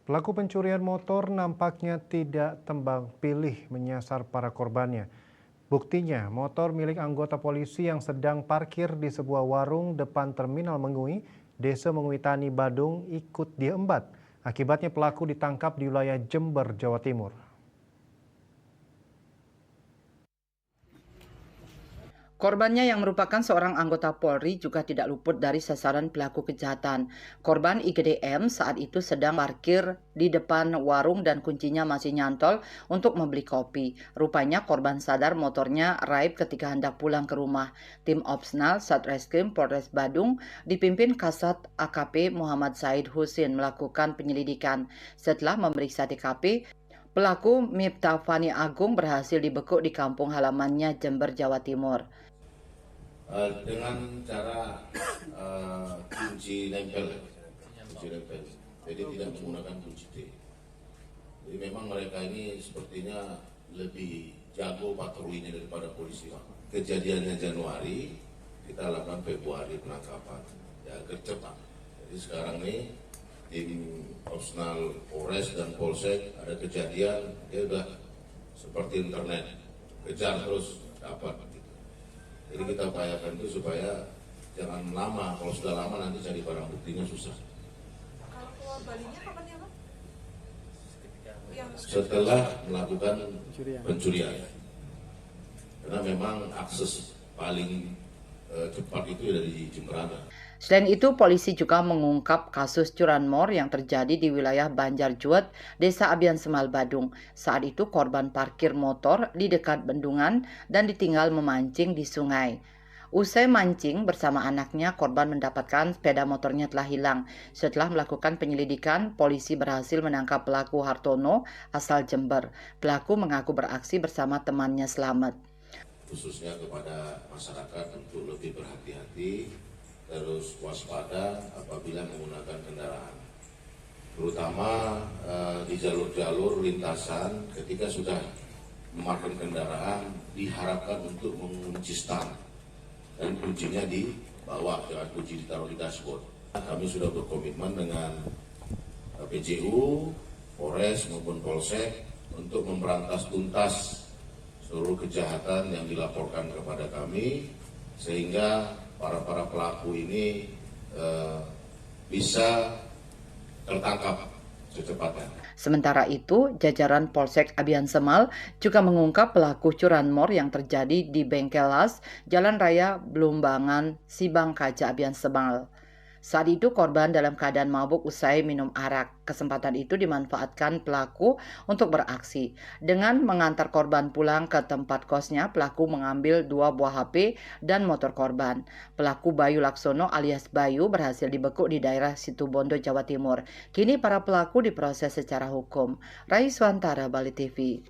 Pelaku pencurian motor nampaknya tidak tembang pilih menyasar para korbannya. Buktinya, motor milik anggota polisi yang sedang parkir di sebuah warung depan Terminal Mengui, Desa Mengui Tani, Badung ikut diembat. Akibatnya pelaku ditangkap di wilayah Jember, Jawa Timur. Korbannya yang merupakan seorang anggota Polri juga tidak luput dari sasaran pelaku kejahatan. Korban IGDM saat itu sedang parkir di depan warung dan kuncinya masih nyantol untuk membeli kopi. Rupanya korban sadar motornya raib ketika hendak pulang ke rumah. Tim Opsnal Satreskrim Polres Badung dipimpin Kasat AKP Muhammad Said Husin melakukan penyelidikan. Setelah memeriksa TKP, pelaku Miftah Fani Agung berhasil dibekuk di kampung halamannya Jember, Jawa Timur. Dengan cara kunci nempel, jadi tidak menggunakan kunci T. Jadi memang mereka ini sepertinya lebih jago patrolinya daripada polisi. Kejadiannya Januari, kita lakukan Februari penangkapan, ya cepat. Jadi sekarang ini tim Opsnal Polres dan Polsek ada kejadian, dia udah seperti internet, kejar terus dapat. Jadi kita upayakan itu supaya jangan lama, kalau sudah lama nanti cari barang buktinya susah. Kalau keluar Balinya kapan ya, Bang? Setelah melakukan pencurian. Karena memang akses paling cepat itu dari Jemberana. Selain itu, polisi juga mengungkap kasus curanmor yang terjadi di wilayah Banjarjuwet, Desa Abian Semal, Badung. Saat itu korban parkir motor di dekat bendungan dan ditinggal memancing di sungai. Usai mancing bersama anaknya, korban mendapatkan sepeda motornya telah hilang. Setelah melakukan penyelidikan, polisi berhasil menangkap pelaku Hartono asal Jember. Pelaku mengaku beraksi bersama temannya selamat. Khususnya kepada masyarakat untuk lebih berhati-hati, terus waspada apabila menggunakan kendaraan, terutama di jalur-jalur lintasan. Ketika sudah memarkir kendaraan, diharapkan untuk mengunci stang dan kuncinya dibawa, jangan kunci ditaruh di dashboard. Kami sudah berkomitmen dengan PJU, Polres maupun Polsek untuk memberantas tuntas seluruh kejahatan yang dilaporkan kepada kami, sehingga para pelaku ini bisa tertangkap secepatnya. Sementara itu, jajaran Polsek Abian Semal juga mengungkap pelaku curanmor yang terjadi di Bengkel Las, Jalan Raya Blumbangan, Sibang Kaja, Abian Semal. Saat itu korban dalam keadaan mabuk usai minum arak. Kesempatan itu dimanfaatkan pelaku untuk beraksi. Dengan mengantar korban pulang ke tempat kosnya, pelaku mengambil 2 buah HP dan motor korban. Pelaku Bayu Laksono alias Bayu berhasil dibekuk di daerah Situbondo, Jawa Timur. Kini para pelaku diproses secara hukum. Raiswantara, Bali TV.